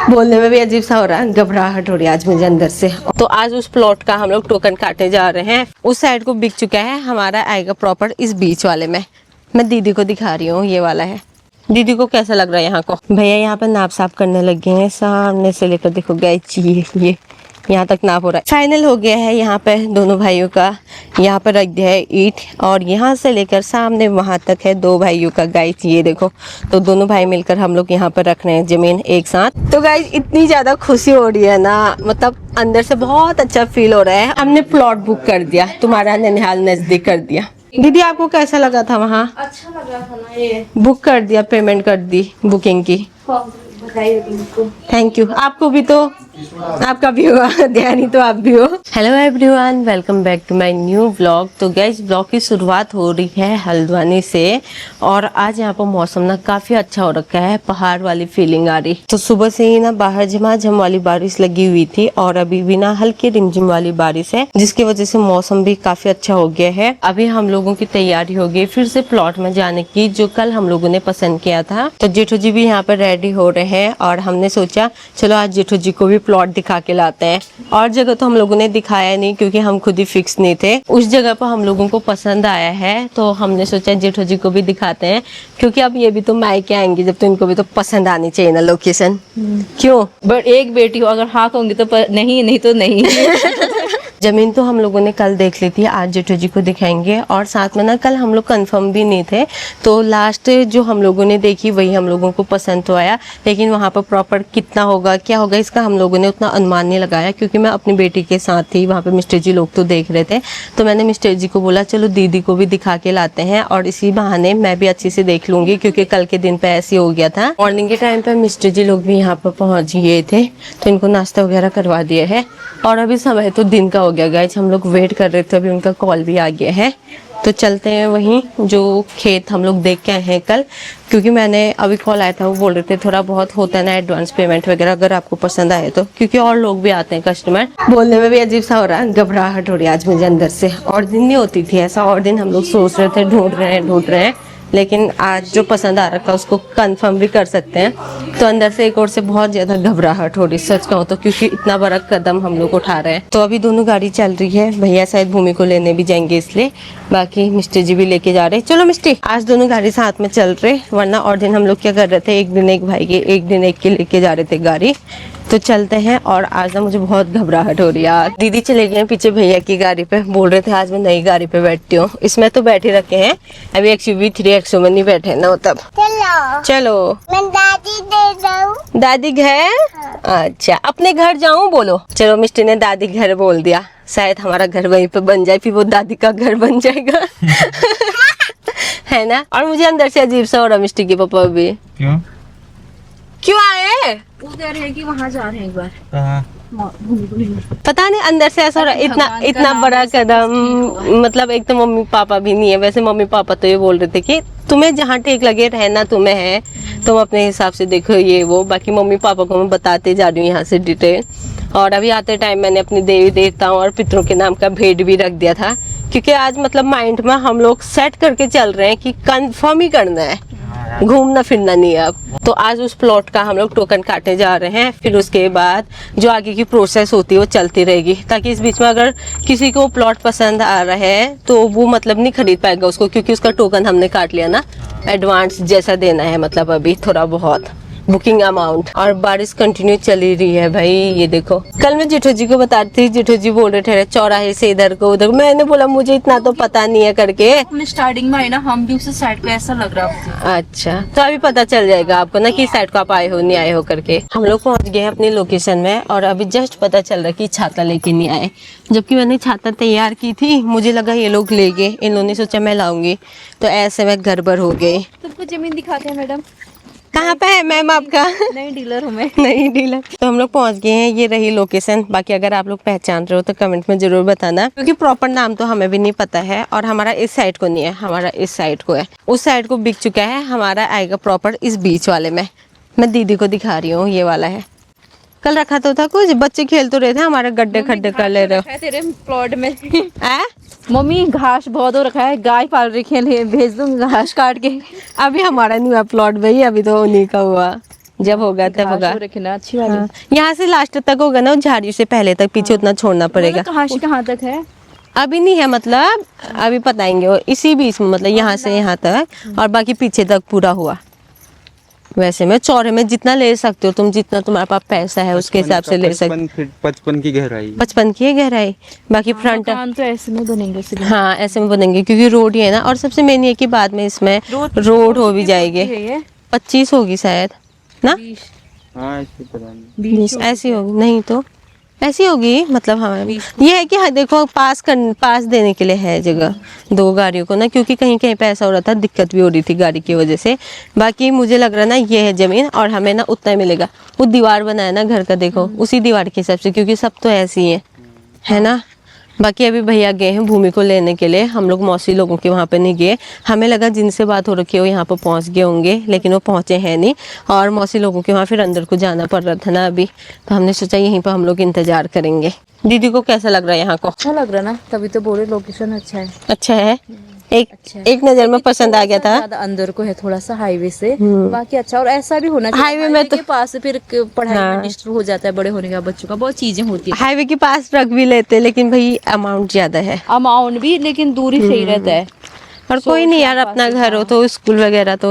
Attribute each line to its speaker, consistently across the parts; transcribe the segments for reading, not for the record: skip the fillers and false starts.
Speaker 1: बोलने में भी अजीब सा हो रहा है, घबराहट हो रही है आज मुझे अंदर से। तो आज उस प्लॉट का हम लोग टोकन काटने जा रहे हैं। उस साइड को बिक चुका है, हमारा आएगा प्रॉपर इस बीच वाले में। मैं दीदी को दिखा रही हूँ, ये वाला है। दीदी को कैसा लग रहा है यहाँ को? भैया यहाँ पे नाप साफ करने लग गए हैं, सामने से लेकर देखो गाइस, ये यहाँ तक नाप हो रहा है। फाइनल हो गया है यहाँ पे दोनों भाइयों का। यहाँ पर रख दिया है ईंट और यहाँ से लेकर सामने वहां तक है दो भाइयों का। गाइस ये देखो, तो दोनों भाई मिलकर हम लोग यहाँ पर रख रहे हैं जमीन एक साथ। तो गाइस इतनी ज्यादा खुशी हो रही है ना, मतलब अंदर से बहुत अच्छा फील हो रहा है। हमने प्लॉट बुक कर दिया, तुम्हारा ननिहाल नजदीक कर दिया। दीदी आपको कैसा लगा था वहाँ?
Speaker 2: अच्छा लग रहा था ना ये।
Speaker 1: बुक कर दिया, पेमेंट कर दी बुकिंग की।
Speaker 2: बताइए तुमको।
Speaker 1: Thank you. आपको भी तो, आपका भी हुआ, ध्यान तो आप भी हो। Hello everyone, welcome back to my new vlog. तो गाइस व्लॉग की शुरुआत हो रही है हल्द्वानी से और आज यहाँ पर मौसम ना काफी अच्छा हो रखा है, पहाड़ वाली फीलिंग आ रही। तो सुबह से ही ना बाहर झमाझम वाली बारिश लगी हुई थी और अभी भी ना हल्की रिमझिम वाली बारिश है, जिसकी वजह से मौसम भी काफी अच्छा हो गया है। अभी हम लोगों की तैयारी हो गई फिर से प्लॉट में जाने की, जो कल हम लोगों ने पसंद किया था। तो जेठू जी भी यहाँ पर रेडी हो रहे हैं और हमने सोचा चलो आज जेठू जी को भी प्लॉट दिखा के लाते हैं। और जगह तो हम लोगों ने दिखाया नहीं क्योंकि हम खुद ही फिक्स नहीं थे। उस जगह पर हम लोगों को पसंद आया है तो हमने सोचा जेठू जी को भी दिखाते हैं, क्योंकि अब ये भी तो मायके आएंगे जब, तो इनको भी तो पसंद आनी चाहिए ना लोकेशन। क्यों?
Speaker 2: बट एक बेटी हो, अगर हाँ कहूंगी तो नहीं तो नहीं।
Speaker 1: जमीन तो हम लोगों ने कल देख ली थी, आज जेठू जी को दिखाएंगे। और साथ में ना कल हम लोग कंफर्म भी नहीं थे, तो लास्ट जो हम लोगों ने देखी वही हम लोगों को पसंद तो आया, लेकिन वहाँ पर प्रॉपर कितना होगा क्या होगा इसका हम लोगों ने उतना अनुमान नहीं लगाया, क्योंकि मैं अपनी बेटी के साथ थी। वहाँ पे मिस्टर जी लोग तो देख रहे थे, तो मैंने मिस्टर जी को बोला चलो दीदी को भी दिखा के लाते हैं और इसी बहाने मैं भी अच्छी से देख लूंगी, क्योंकि कल के दिन पे ऐसे हो गया था। मॉर्निंग के टाइम पे मिस्टर जी लोग भी यहाँ पर पहुँच गए थे, तो इनको नाश्ता वगैरह करवा दिया है। और अभी समय तो दिन का हो गया गाइस, हम लोग वेट कर रहे थे, अभी उनका कॉल भी आ गया है। तो चलते हैं वहीं जो खेत हम लोग देख के आए हैं कल, क्योंकि मैंने अभी कॉल आया था, वो बोल रहे थे थोड़ा बहुत होता है ना एडवांस पेमेंट वगैरह, अगर आपको पसंद आए तो, क्योंकि और लोग भी आते हैं कस्टमर। बोलने में भी अजीब सा हो रहा है, घबराहट हो रही है आज मुझे अंदर से। और दिन नहीं होती थी ऐसा, और दिन हम लोग सोच रहे थे ढूंढ रहे हैं, लेकिन आज जो पसंद आ रखा उसको कंफर्म भी कर सकते हैं। तो अंदर से एक और से बहुत ज्यादा घबराहट हो रही सच कहूँ तो, क्योंकि इतना बड़ा कदम हम लोग उठा रहे हैं। तो अभी दोनों गाड़ी चल रही है, भैया शायद भूमि को लेने भी जाएंगे इसलिए, बाकी मिस्टर जी भी लेके जा रहे हैं। चलो मिस्टर, आज दोनों गाड़ी साथ में चल रहे, वरना और दिन हम लोग क्या कर रहे थे, एक दिन एक भाई के एक दिन एक के लेके जा रहे थे गाड़ी। तो चलते हैं। और आज ना मुझे बहुत घबराहट हो रही है यार। दीदी चले गए पीछे भैया की गाड़ी पे, बोल रहे थे आज मैं नई गाड़ी पे बैठती हूँ, इसमें तो बैठे रखे हैं, अभी XUV 3X में नहीं बैठे ना, तब चलो
Speaker 3: मैं दादी दे जाऊं।
Speaker 1: दादी घर? अच्छा अपने घर जाऊं बोलो। चलो मिस्टी ने दादी घर बोल दिया, शायद हमारा घर वहीं पे बन जाए, फिर वो दादी का घर बन जाएगा। है ना? और मुझे अंदर से अजीब सा हो रहा मिस्टी के पापा भी। क्यों आए?
Speaker 2: वो कह रहे हैं कि वहाँ जा रहे हैं एक बार।
Speaker 1: पता नहीं अंदर से ऐसा हो रहा है, इतना बड़ा कदम, मतलब एक तो मम्मी पापा भी नहीं है। वैसे मम्मी पापा तो ये बोल रहे थे कि तुम्हें जहाँ ठीक लगे रहना तुम्हें है, तुम अपने हिसाब से देखो ये वो। बाकी मम्मी पापा को मैं बताते जा रही हूँ यहाँ से डिटेल। और अभी आते टाइम मैंने अपनी देवी देवताओं और पितरों के नाम का भेंट भी रख दिया था, क्योंकि आज मतलब माइंड में हम लोग सेट करके चल रहे हैं कि कंफर्म ही करना है, घूमना फिरना नहीं है अब। तो आज उस प्लॉट का हम लोग टोकन काटने जा रहे हैं, फिर उसके बाद जो आगे की प्रोसेस होती है वो चलती रहेगी, ताकि इस बीच में अगर किसी को प्लॉट पसंद आ रहा है तो वो मतलब नहीं खरीद पाएगा उसको, क्योंकि उसका टोकन हमने काट लिया ना, एडवांस जैसा देना है, मतलब अभी थोड़ा बहुत बुकिंग अमाउंट। और बारिश कंटिन्यू चली रही है भाई, ये देखो। कल मैं जेठू जी को बता रही थी, जेठू जी बोल रहे थे चौराहे से इधर को उधर, मैंने बोला मुझे इतना तो पता नहीं है करके।
Speaker 2: हमने स्टार्टिंग में आई ना, हम भी उस साइड पे ऐसा लग रहा था।
Speaker 1: अच्छा तो अभी पता चल जाएगा आपको ना कि साइड को आप आए हो नहीं आए हो करके। हम लोग पहुंच गए हैं अपनी लोकेशन में और अभी जस्ट पता चल रहा है कि छाता लेके नहीं आए, जबकि मैंने छाता तैयार की थी, मुझे लगा ये लोग ले गए, इन लोगों ने सोचा मैं लाऊंगी, तो ऐसे में गड़बड़ हो गई।
Speaker 2: तुमको जमीन दिखाते हैं मैडम।
Speaker 1: कहाँ पे है मैम आपका?
Speaker 2: नई डीलर हूँ मैं।
Speaker 1: नई डीलर। तो हम लोग पहुंच गए हैं, ये रही लोकेशन। बाकी अगर आप लोग पहचान रहे हो तो कमेंट में जरूर बताना, क्योंकि प्रॉपर नाम तो हमें भी नहीं पता है। और हमारा इस साइड को नहीं है, हमारा इस साइड को है, उस साइड को बिक चुका है, हमारा आएगा प्रॉपर इस बीच वाले में। मैं दीदी को दिखा रही हूँ, ये वाला है। कल रखा तो था, कुछ बच्चे खेल तो रहे थे, हमारे गड्ढे खड्डे कर ले रहे हो
Speaker 2: तेरे प्लॉट में।
Speaker 1: है
Speaker 2: मम्मी घास बहुत हो रखा है, गाय पाल रखी है, भेज दूंगी घास काट के।
Speaker 1: अभी हमारा नहीं हुआ प्लॉट भाई, अभी तो उन्हीं का हुआ। जब होगा तब होगा।
Speaker 2: रखना अच्छी वाली।
Speaker 1: हाँ, यहाँ से लास्ट तक होगा ना, झाड़ियों से पहले तक, पीछे उतना छोड़ना पड़ेगा।
Speaker 2: कहाँ से कहाँ तक है?
Speaker 1: अभी नहीं है, मतलब अभी बताएंगे वो इसी बीच में, मतलब यहाँ से यहाँ तक और बाकी पीछे तक पूरा हुआ। वैसे में चौड़े में जितना ले सकते हो तुम, जितना तुम्हारे पास पैसा है उसके हिसाब से ले सकते।
Speaker 4: 55 की गहराई,
Speaker 1: 55 की है गहराई। बाकी फ्रंट,
Speaker 2: मकान तो ऐसे में बनेंगे सीधे।
Speaker 1: हाँ ऐसे में बनेंगे क्योंकि रोड ही है ना। और सबसे मेन ये कि बाद में इसमें रोड हो भी जाएगी। 25 होगी शायद ना,
Speaker 4: हाँ ऐसे पता नहीं।
Speaker 1: 20 ऐसी होगी, नहीं तो ऐसी होगी, मतलब हाँ ये है कि हाँ देखो पास देने के लिए है जगह दो गाड़ियों को ना, क्योंकि कहीं कहीं पे ऐसा हो रहा था, दिक्कत भी हो रही थी गाड़ी की वजह से। बाकी मुझे लग रहा ना ये है जमीन और हमें ना उतना ही मिलेगा। वो दीवार बनाया ना घर का, देखो उसी दीवार के हिसाब से, क्योंकि सब तो ऐसी है ना। बाकी अभी भैया गए हैं भूमि को लेने के लिए, हम लोग मौसी लोगों के वहाँ पे नहीं गए। हमें लगा जिनसे बात हो रखी है वो यहाँ पर पहुँच गए होंगे, लेकिन वो पहुँचे हैं नहीं। और मौसी लोगों के वहाँ फिर अंदर को जाना पड़ रहा था ना अभी, तो हमने सोचा यहीं पर हम लोग इंतजार करेंगे। दीदी को कैसा लग रहा है यहाँ को?
Speaker 2: अच्छा लग रहा ना, तभी तो बोले लोकेशन अच्छा है।
Speaker 1: अच्छा है, एक
Speaker 2: अच्छा है।
Speaker 1: एक नजर में पसंद आ गया था।
Speaker 2: ज्यादा अंदर को है थोड़ा सा हाईवे से, बाकी अच्छा। और ऐसा भी होना चाहिए
Speaker 1: हाईवे में तो
Speaker 2: के पास से फिर पढ़ाई में डिस्टर्ब हो जाता है, बड़े होने का बच्चों का बहुत चीजें होती है।
Speaker 1: हाईवे के पास रख भी लेते, लेकिन भाई अमाउंट ज्यादा है।
Speaker 2: अमाउंट भी, लेकिन दूरी सही रहता है।
Speaker 1: और कोई नहीं यार, अपना घर हो तो स्कूल वगैरह तो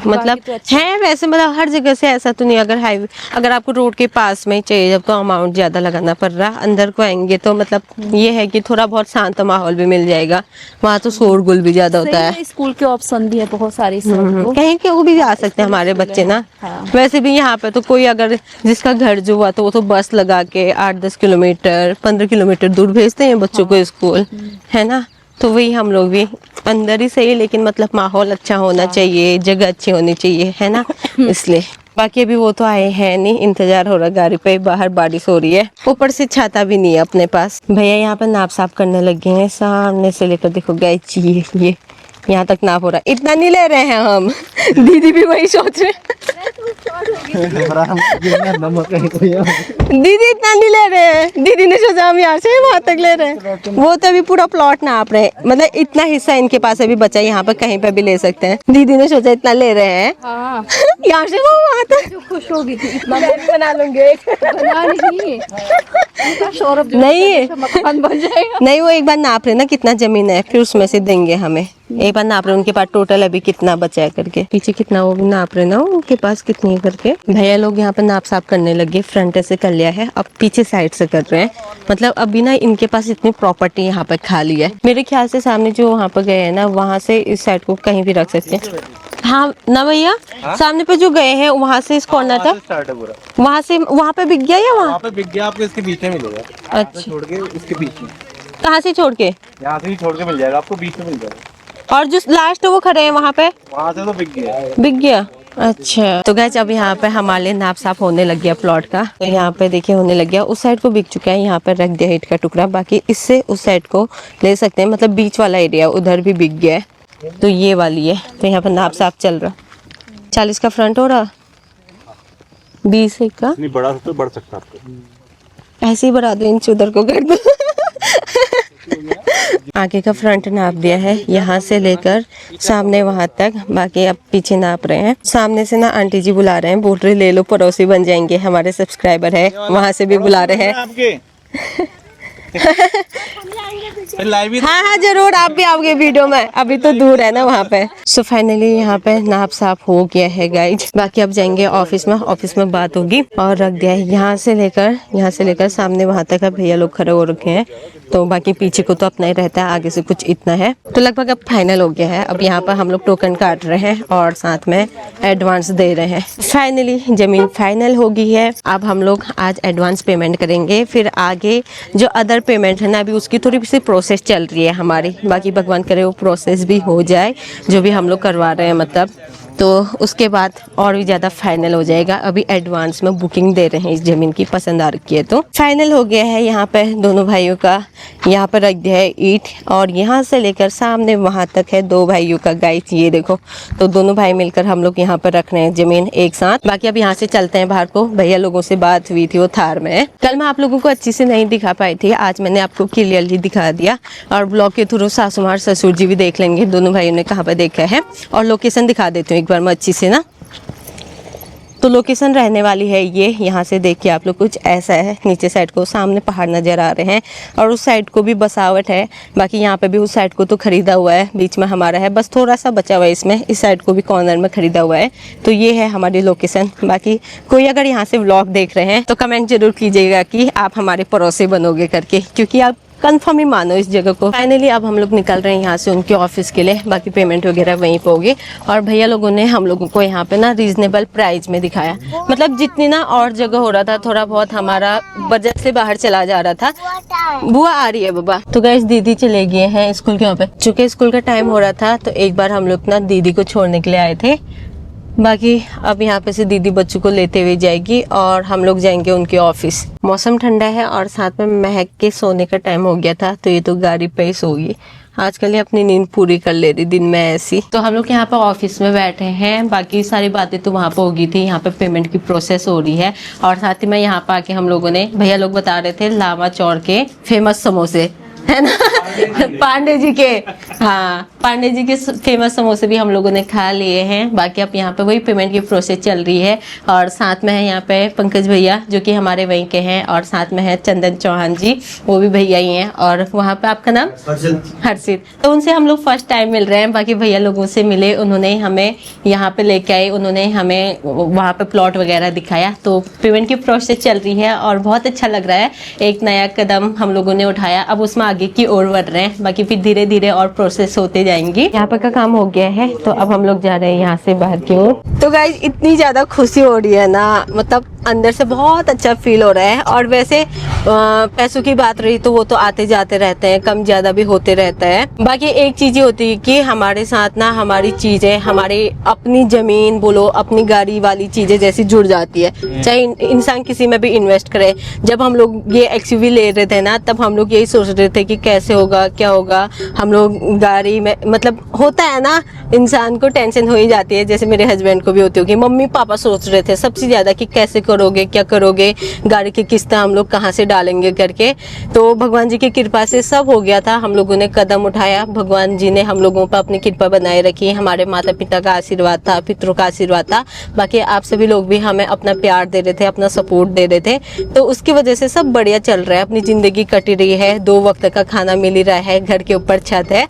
Speaker 1: मतलब
Speaker 2: तो अच्छा
Speaker 1: है वैसे, मतलब हर जगह से ऐसा तो नहीं। अगर हाईवे, अगर आपको रोड के पास में ही चाहिए जब, तो अमाउंट ज्यादा लगाना पड़ रहा। अंदर को आएंगे तो मतलब ये है कि थोड़ा बहुत शांत माहौल भी मिल जाएगा। वहाँ तो शोरगुल भी ज्यादा होता है।
Speaker 2: स्कूल के ऑप्शन भी है बहुत सारे।
Speaker 1: कहीं के वो भी जा सकते हैं हमारे बच्चे ना। वैसे भी यहाँ पे तो कोई अगर जिसका घर जो हुआ तो वो तो बस लगा के 8-10 किलोमीटर 15 किलोमीटर दूर भेजते हैं बच्चों को स्कूल, है ना। तो वही हम लोग भी अंदर ही सही, लेकिन मतलब माहौल अच्छा होना चाहिए, जगह अच्छी होनी चाहिए, है ना, इसलिए। बाकी अभी वो तो आए हैं नहीं, इंतजार हो रहा गाड़ी पे। बाहर बारिश हो रही है, ऊपर से छाता भी नहीं है अपने पास। भैया यहाँ पे नाप साफ करने लगे हैं, सामने से लेकर देखो गाइस, ये यहाँ तक नाप हो रहा है। इतना नहीं ले रहे हैं हम। दीदी भी वही सोच रहे दीदी इतना नहीं ले रहे हैं। दीदी ने सोचा हम यहाँ से वहां तक ले रहे हैं। वो तो अभी पूरा प्लॉट नाप रहे हैं, मतलब इतना हिस्सा इनके पास अभी बचा है, यहाँ पर कहीं पे भी ले सकते हैं। दीदी ने सोचा इतना ले रहे हैं यहाँ से वो वहां तक।
Speaker 2: खुश होगी थी,
Speaker 1: बना लूंगे नहीं
Speaker 2: मकान बन जाएगा।
Speaker 1: नहीं, वो एक बार नाप रहे ना कितना जमीन है, फिर उसमें से देंगे हमें। एक बार नाप रहे उनके पास टोटल अभी कितना बचा है करके, पीछे कितना वो भी नाप रहे ना उनके पास कितनी करके। भैया लोग यहाँ पर नाप साफ करने लगे, फ्रंट से कर लिया है, अब पीछे साइड से कर रहे हैं। मतलब अभी ना इनके पास इतनी प्रॉपर्टी यहाँ पर खाली है। मेरे ख्याल से सामने जो वहाँ पर गए हैं ना, वहाँ से इस साइड को कहीं भी रख सकते हैं। हाँ ना भैया, सामने पे जो गए हैं वहाँ से इस कॉर्नर तक, वहाँ से वहाँ पे बिक गया या वहाँ
Speaker 4: पे बिक गया? आपको इसके बीच में मिलेगा।
Speaker 1: अच्छा,
Speaker 4: छोड़ के इसके बीच में।
Speaker 1: कहाँ से छोड़ के?
Speaker 4: यहाँ से ही छोड़ के मिल जाएगा आपको, बीच में मिल जाएगा।
Speaker 1: और जो लास्ट वो खड़े हैं वहाँ पे,
Speaker 4: वहाँ से तो बिक गया।
Speaker 1: बिक गया, अच्छा। तो गाइस अब यहाँ पे हमारे नाप साफ होने लग गया प्लॉट का। तो यहाँ पे देखिए होने लग गया, उस साइड को बिक चुका है, यहाँ पे रख दिया ईंट का टुकड़ा। बाकी इससे उस साइड को ले सकते हैं, मतलब बीच वाला एरिया उधर भी बिक गया है। तो ये वाली है, तो यहाँ पर नाप साफ चल रहा। 40 का फ्रंट हो रहा, 20 का
Speaker 4: नहीं, बड़ा तो बढ़ सकता है आपको।
Speaker 1: ऐसे ही बढ़ा दो, इंच उधर को कर दो। आगे का फ्रंट नाप दिया है, यहाँ से लेकर सामने वहां तक। बाकी अब पीछे नाप रहे हैं। सामने से ना आंटी जी बुला रहे हैं, बोल रहे ले लो पड़ोसी बन जाएंगे, हमारे सब्सक्राइबर है। वहां से भी बुला रहे हैं
Speaker 4: आपके।
Speaker 1: हाँ हाँ जरूर, आप भी आओगे वीडियो में, अभी तो दूर है ना वहाँ पे। सो फाइनली यहाँ पे नाप साफ हो गया है गाइज। बाकी अब जाएंगे ऑफिस में, ऑफिस में बात होगी। और रख दिया है यहाँ से लेकर सामने वहाँ तक अब भैया लोग खड़े हो रखे हैं। तो बाकी पीछे को तो अपना ही रहता है, आगे से कुछ इतना है। तो लगभग अब फाइनल हो गया है। अब यहाँ पर हम लोग टोकन काट रहे हैं और साथ में एडवांस दे रहे हैं। फाइनली जमीन फाइनल हो गई है। अब हम लोग आज एडवांस पेमेंट करेंगे, फिर आगे जो अदर पेमेंट है ना, अभी उसकी थोड़ी सी प्रोसेस चल रही है हमारी। बाकी भगवान करे वो प्रोसेस भी हो जाए जो भी हम लोग करवा रहे हैं, मतलब तो उसके बाद और भी ज़्यादा फाइनल हो जाएगा। अभी एडवांस में बुकिंग दे रहे हैं इस ज़मीन की, पसंद आ रखी है तो फाइनल हो गया है। यहाँ पे दोनों भाइयों का यहाँ पर रख दिया है ईंट, और यहाँ से लेकर सामने वहाँ तक है दो भाइयों का। गाइस ये देखो, तो दोनों भाई मिलकर हम लोग यहाँ पर रख रहे हैं ज़मीन एक साथ। बाकी अब यहाँ से चलते हैं बाहर को। भैया लोगों से बात हुई थी, वो थार में है। कल मैं आप लोगों को अच्छी से नहीं दिखा पाई थी, आज मैंने आपको क्लियरली दिखा दिया। और ब्लॉग के थ्रू सासू माँ ससुर जी भी देख लेंगे दोनों भाइयों ने कहाँ पर देखा है। और लोकेशन दिखा देती हूँ एक बार मैं अच्छी से ना। तो लोकेशन रहने वाली है ये, यहाँ से देखिए आप लोग कुछ ऐसा है। नीचे साइड को सामने पहाड़ नज़र आ रहे हैं और उस साइड को भी बसावट है। बाकी यहाँ पे भी उस साइड को तो खरीदा हुआ है, बीच में हमारा है, बस थोड़ा सा बचा हुआ है इसमें। इस साइड को भी कॉर्नर में खरीदा हुआ है। तो ये है हमारी लोकेशन। बाकी कोई अगर यहाँ से व्लॉग देख रहे हैं तो कमेंट जरूर कीजिएगा कि आप हमारे पड़ोसी बनोगे करके, क्योंकि आप कंफर्म ही मानो इस जगह को। फाइनली अब हम लोग निकल रहे हैं यहाँ से उनके ऑफिस के लिए। बाकी पेमेंट वगैरह वहीं पे होगी। और भैया लोगों ने हम लोगों को यहाँ पे ना रीजनेबल प्राइस में दिखाया, मतलब जितनी ना और जगह हो रहा था थोड़ा बहुत हमारा बजट से बाहर चला जा रहा था। बुआ आ रही है बाबा। तो गाइस दीदी चले गए हैं स्कूल के वहाँ पे, चूँकि स्कूल का टाइम हो रहा था तो एक बार हम लोग ना दीदी को छोड़ने के लिए आए थे। बाकी अब यहाँ पे से दीदी बच्चों को लेते हुए जाएगी और हम लोग जाएंगे उनके ऑफिस। मौसम ठंडा है और साथ में महक के सोने का टाइम हो गया था, तो ये तो गाड़ी पे ही सोगी। आजकल ये अपनी नींद पूरी कर ले रही दिन में ऐसी। तो हम लोग यहाँ पे ऑफिस में बैठे हैं। बाकी सारी बातें तो वहाँ पे होगी थी, यहाँ पे पेमेंट की प्रोसेस हो रही है। और साथ ही में यहाँ पे आके हम लोगों ने, भैया लोग बता रहे थे लावा चौर के फेमस समोसे है ना पांडे जी के, हाँ पांडे जी के फेमस समोसे भी हम लोगों ने खा लिए हैं। बाकी अब यहाँ पे वही पेमेंट की प्रोसेस चल रही है। और साथ में है यहाँ पे पंकज भैया जो कि हमारे वहीं के हैं, और साथ में है चंदन चौहान जी, वो भी भैया ही हैं। और वहाँ पे आपका नाम हर्षित। तो उनसे हम लोग फर्स्ट टाइम मिल रहे हैं। बाकी भैया लोगों से मिले, उन्होंने हमें यहाँ पे लेके आए, उन्होंने हमें वहाँ पे प्लॉट वगैरह दिखाया। तो पेमेंट की प्रोसेस चल रही है और बहुत अच्छा लग रहा है। एक नया कदम हम लोगों ने उठाया, अब उसमें आगे की ओर बढ़ रहे हैं। बाकी फिर धीरे धीरे और प्रोसेस होते जाएंगी। यहाँ पर का काम हो गया है तो अब हम लोग जा रहे हैं यहाँ से बाहर की ओर। तो गाइस इतनी ज्यादा खुशी हो रही है ना, मतलब अंदर से बहुत अच्छा फील हो रहा है। और वैसे पैसों की बात रही तो वो तो आते जाते रहते हैं, कम ज्यादा भी होते रहता है। बाकी एक चीज ही होती है कि हमारे साथ ना हमारी चीजें, हमारी अपनी जमीन बोलो, अपनी गाड़ी वाली चीजें जैसी जुड़ जाती है। चाहे इंसान किसी में भी इन्वेस्ट करे। जब हम लोग ये एक्सयूवी ले रहे थे ना, तब हम लोग यही सोच रहे थे कि कैसे होगा, क्या होगा। हम लोग गाड़ी में, मतलब होता है ना इंसान को टेंशन हो ही जाती है, जैसे मेरे हस्बैंड को भी होती होगी। मम्मी पापा सोच रहे थे सबसे ज्यादा कि कैसे करोगे, क्या करोगे, गाड़ी की किस्त हम लोग कहाँ से डालेंगे करके। तो भगवान जी की कृपा से सब हो गया था। हम लोगों ने कदम उठाया, भगवान जी ने हम लोगों पर अपनी कृपा बनाए रखी। हमारे माता पिता का आशीर्वाद था, पितरों का आशीर्वाद था। बाकी आप सभी लोग भी हमें अपना प्यार दे रहे थे, अपना सपोर्ट दे रहे थे। तो उसकी वजह से सब बढ़िया चल रहा है, अपनी जिंदगी कट रही है, 2 वक्त का खाना मिल ही रहा है, घर के ऊपर छत है।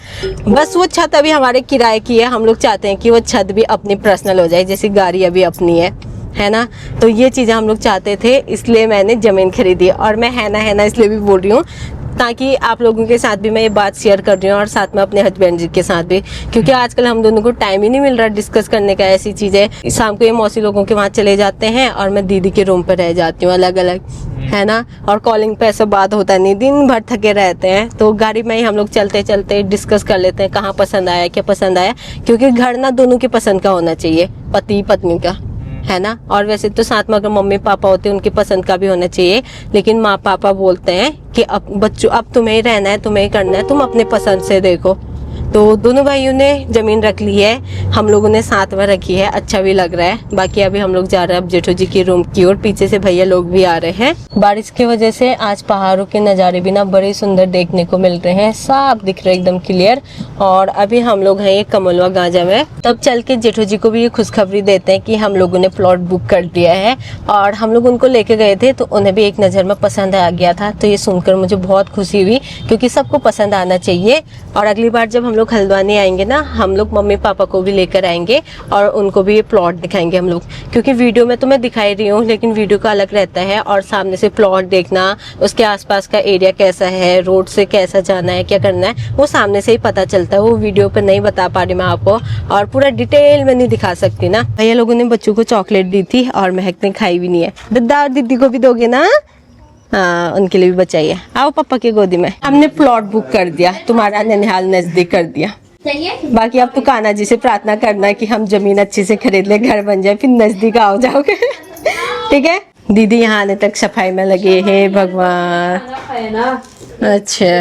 Speaker 1: बस वो छत अभी हमारे किराए की है। हम लोग चाहते हैं कि वो छत भी अपनी पर्सनल हो जाए, जैसे गाड़ी अभी अपनी है ना। तो ये चीज़ें हम लोग चाहते थे, इसलिए मैंने ज़मीन खरीदी। और मैं है ना इसलिए भी बोल रही हूँ ताकि आप लोगों के साथ भी मैं ये बात शेयर कर रही हूँ, और साथ में अपने हस्बैंड जी के साथ भी, क्योंकि आजकल हम दोनों को टाइम ही नहीं मिल रहा डिस्कस करने का ऐसी चीज़ें। शाम को ये मौसी लोगों के वहाँ चले जाते हैं और मैं दीदी के रूम पर रह जाती हूँ अलग अलग, है ना। और कॉलिंग पे ऐसा बात होता नहीं, दिन भर थके रहते हैं। तो गाड़ी में ही हम लोग चलते चलते डिस्कस कर लेते हैं कहाँ पसंद आया, क्या पसंद आया, क्योंकि घर ना दोनों की पसंद का होना चाहिए, पति पत्नी का, है ना। और वैसे तो साथ में अगर मम्मी पापा होते हैं उनकी पसंद का भी होना चाहिए, लेकिन माँ पापा बोलते हैं कि अब बच्चों अब तुम्हें ही रहना है, तुम्हें ही करना है, तुम अपने पसंद से देखो। तो दोनों भाइयों ने जमीन रख ली है, हम लोगों ने साथ में रखी है, अच्छा भी लग रहा है। बाकी अभी हम लोग जा रहे हैं अब जेठू जी की रूम की ओर, पीछे से भैया लोग भी आ रहे हैं। बारिश की वजह से आज पहाड़ों के नज़ारे भी ना बड़े सुंदर देखने को मिल रहे हैं, साफ दिख रहे एकदम क्लियर। और अभी हम लोग हैं ये कमलवा गांजा में। तब चल के जेठू जी को भी ये खुशखबरी देते हैं कि हम लोगों ने प्लॉट बुक कर दिया है। और हम लोग उनको लेके गए थे तो उन्हें भी एक नज़र में पसंद आ गया था। तो ये सुनकर मुझे बहुत खुशी हुई, क्योंकि सबको पसंद आना चाहिए। और अगली बार जब हम लोग हल्द्वानी आएंगे ना, हम लोग मम्मी पापा को भी लेकर आएंगे और उनको भी ये प्लॉट दिखाएंगे हम लोग। क्योंकि वीडियो में तो मैं दिखाई रही हूँ, लेकिन वीडियो का अलग रहता है, और सामने से प्लॉट देखना, उसके आसपास का एरिया कैसा है, रोड से कैसा जाना है, क्या करना है, वो सामने से ही पता चलता है। वो वीडियो पर नहीं बता पा रही मैं आपको, और पूरा डिटेल में नहीं दिखा सकती ना। भैया लोगों ने बच्चों को चॉकलेट दी थी और महक ने खाई भी नहीं है। दद्दा और दीदी को भी दोगे ना? हाँ, उनके लिए भी बचाइए। आओ पापा की गोदी में। हमने प्लॉट बुक कर दिया, तुम्हारा ननिहाल नजदीक कर दिया। बाकी अब तो कान्हा जी से प्रार्थना करना कि हम जमीन अच्छी से खरीद ले, घर बन जाए, फिर नजदीक आओ जाओगे ठीक है। दीदी यहाँ आने तक सफाई में लगे है, भगवान। अच्छा,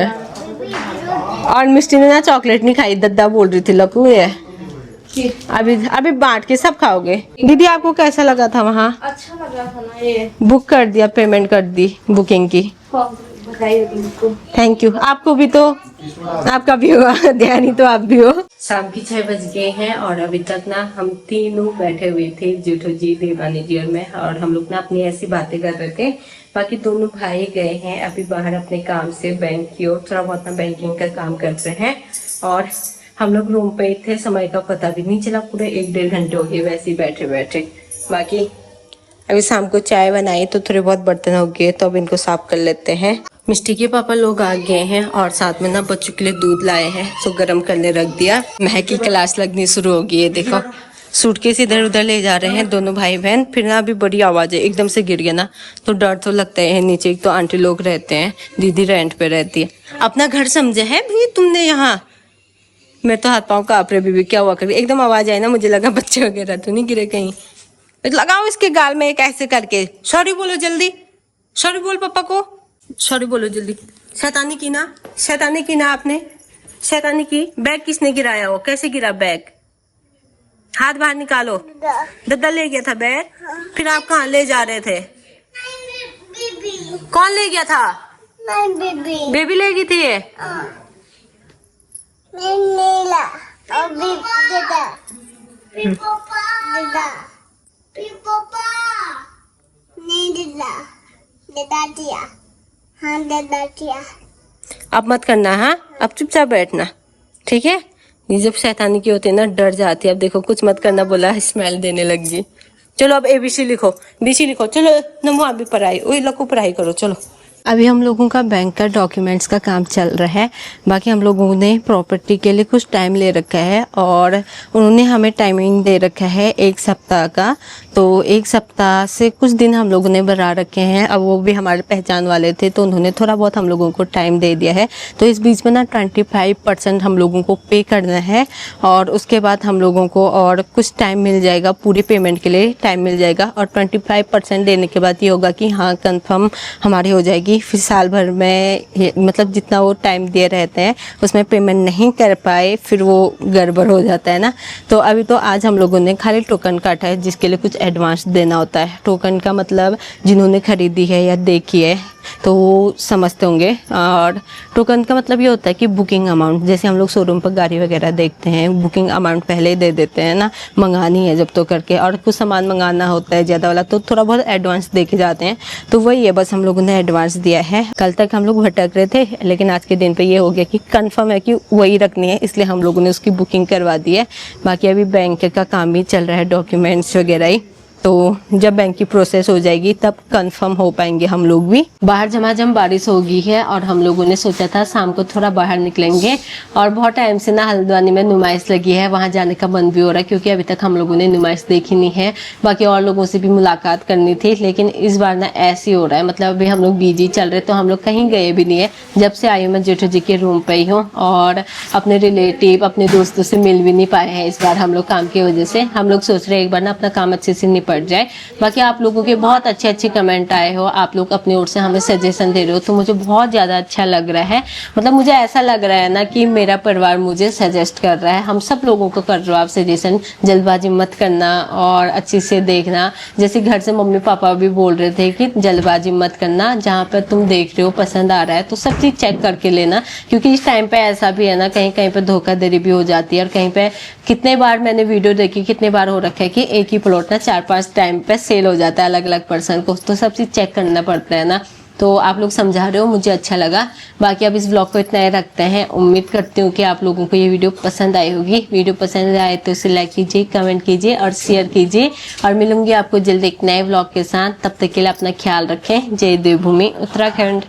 Speaker 1: और मिष्टी ने ना चॉकलेट नहीं खाई, दद्दा बोल रही थी लकू है। अभी बांट के सब खाओगे। दीदी आपको कैसा लगा था वहाँ?
Speaker 2: अच्छा लगा था ना ये।
Speaker 1: बुक कर दिया, पेमेंट कर दी बुकिंग की।
Speaker 2: बधाई हो तुमको।
Speaker 1: Thank you. आपको भी तो, आपका भी हुआ ध्यानी, तो आप भी हो। शाम की 6 बज गए हैं और अभी तक ना हम तीनों बैठे हुए थे, जेठू जी, देवानी जी और मैं, और हम लोग ना अपनी ऐसी बातें कर रहे थे। बाकी दोनों भाई गए हैं अभी बाहर अपने काम से बैंक की ओर, थोड़ा बहुत ना बैंकिंग का काम करते हैं, और हम लोग रूम पे थे। समय का पता भी नहीं चला, पूरे 1-1.5 घंटे हो गए वैसे ही बैठे बैठे। बाकी अभी शाम को चाय बनाई तो थोड़े बहुत बर्तन हो गए, तो अब इनको साफ कर लेते हैं। मिष्टी के पापा लोग आ गए हैं और साथ में ना बच्चों के लिए दूध लाए हैं, तो गर्म करने रख दिया। महक की क्लास लगनी शुरू हो गई है, देखो सूटकेस इधर उधर ले जा रहे हैं दोनों भाई बहन। फिर ना अभी बड़ी आवाज है, एकदम से गिर गया ना तो डर तो लगता है। नीचे एक तो आंटी लोग रहते हैं, दीदी रेंट पे रहती है। अपना घर समझे है भाई तुमने यहाँ? मैं तो हाथ पाँव कांप रहे बीबी, क्या हुआ कर एकदम आवाज आई ना, मुझे लगा बच्चे वगैरह तो नहीं गिरे कहीं। लगाओ इसके गाल में एक ऐसे करके, सॉरी बोलो जल्दी, सॉरी बोल पापा को, सॉरी बोलो जल्दी। शैतानी की ना, शैतानी की ना आपने, शैतानी की। बैग किसने गिराया? हो कैसे गिरा बैग? हाथ बाहर निकालो। दद्दा ले गया था बैग? फिर आप कहाँ ले जा रहे थे? कौन ले गया था? बेबी ले गई थी ये?
Speaker 3: नीला और दादा दादा पापा नहीं दादा दादा दिया, हाँ दादा दिया।
Speaker 1: अब मत करना, हाँ अब चुपचाप बैठना, ठीक है? ये जब शैतानी की होती है ना डर जाती है। अब देखो कुछ मत करना बोला, स्मेल देने लग गई। चलो अब ABC लिखो, BC लिखो। चलो नमो आप भी पढ़ाई, वही लको पढ़ाई करो चलो। अभी हम लोगों का बैंक का डॉक्यूमेंट्स का काम चल रहा है। बाकी हम लोगों ने प्रॉपर्टी के लिए कुछ टाइम ले रखा है और उन्होंने हमें टाइमिंग दे रखा है 1 सप्ताह का। तो 1 सप्ताह से कुछ दिन हम लोगों ने बढ़ा रखे हैं। अब वो भी हमारे पहचान वाले थे तो उन्होंने थोड़ा बहुत हम लोगों को टाइम दे दिया है। तो इस बीच में ना 25% हम लोगों को पे करना है और उसके बाद हम लोगों को और कुछ टाइम मिल जाएगा, पूरी पेमेंट के लिए टाइम मिल जाएगा। और 25% देने के बाद ये होगा कि हाँ कंफर्म हमारी हो जाएगी। फिर साल भर में मतलब जितना वो टाइम दिए रहते हैं उसमें पेमेंट नहीं कर पाए फिर वो गड़बड़ हो जाता है ना। तो अभी तो आज हम लोगों ने खाली टोकन काटा है, जिसके लिए कुछ एडवांस देना होता है। टोकन का मतलब जिन्होंने खरीदी है या देखी है तो वो समझते होंगे। और टोकन का मतलब ये होता है कि बुकिंग अमाउंट, जैसे हम लोग शोरूम पर गाड़ी वगैरह देखते हैं, बुकिंग अमाउंट पहले ही दे देते हैं ना, मंगानी है जब तो करके, और कुछ सामान मंगाना होता है ज़्यादा वाला तो थोड़ा बहुत एडवांस दे के जाते हैं। तो वही है, बस हम लोगों ने एडवांस दिया है। कल तक हम लोग भटक रहे थे लेकिन आज के दिन पे ये हो गया कि कंफर्म है कि वही रखनी है, इसलिए हम लोगों ने उसकी बुकिंग करवा दी है। बाकी अभी बैंक का काम भी चल रहा है, डॉक्यूमेंट्स वगैरह ही। तो जब बैंक की प्रोसेस हो जाएगी तब कंफर्म हो पाएंगे हम लोग भी। बाहर झमाझम बारिश हो गई है और हम लोगों ने सोचा था शाम को थोड़ा बाहर निकलेंगे। और बहुत टाइम से ना हल्द्वानी में नुमाइश लगी है, वहां जाने का मन भी हो रहा है क्योंकि अभी तक हम लोगों ने नुमाइश देखी नहीं है। बाकी और लोगों से भी मुलाकात करनी थी लेकिन इस बार ना ऐसे ही हो रहा है, मतलब अभी हम लोग बिजी चल रहे तो हम लोग कहीं गए भी नहीं है। जब से आई हूँ मैं जेठू जी के रूम पे ही हूँ और अपने रिलेटिव अपने दोस्तों से मिल भी नहीं पाए हैं इस बार हम लोग काम की वजह से। हम लोग सोच रहे हैं एक बार ना अपना काम अच्छे से निपट जाए। बाकी आप लोगों के बहुत अच्छे अच्छे कमेंट आए हो, आप लोग अपनी ओर से हमें सजेशन दे रहे हो तो मुझे बहुत ज़्यादा अच्छा लग रहा है। मतलब मुझे ऐसा लग रहा है ना कि मेरा परिवार मुझे सजेस्ट कर रहा है। हम सब लोगों को कर रहे हो आप सजेशन, जल्दबाजी मत करना और अच्छी से देखना। जैसे घर से मम्मी पापा भी बोल रहे थे कि जल्दबाजी मत करना, जहाँ पर तुम देख रहे हो पसंद आ रहा है तो सब चीज़ चेक करके लेना, क्योंकि इस टाइम पे ऐसा भी है ना कहीं कहीं पे धोखाधड़ी भी हो जाती है। और कहीं पे कितने बार मैंने वीडियो देखी, कितने बार हो रखा है कि एक ही प्लॉट ना 4-5 टाइम पे सेल हो जाता है अलग अलग पर्सन को, तो सब चीज़ चेक करना पड़ता है ना। तो आप लोग समझा रहे हो, मुझे अच्छा लगा। बाकी अब इस ब्लॉग को इतना ही रखते हैं। उम्मीद करती हूँ कि आप लोगों को ये वीडियो पसंद आई होगी। वीडियो पसंद आए तो इसे लाइक कीजिए, कमेंट कीजिए और शेयर कीजिए। और मिलूंगी आपको जल्द एक नए ब्लॉग के साथ। तब तक के लिए अपना ख्याल रखें। जय देवभूमि उत्तराखंड।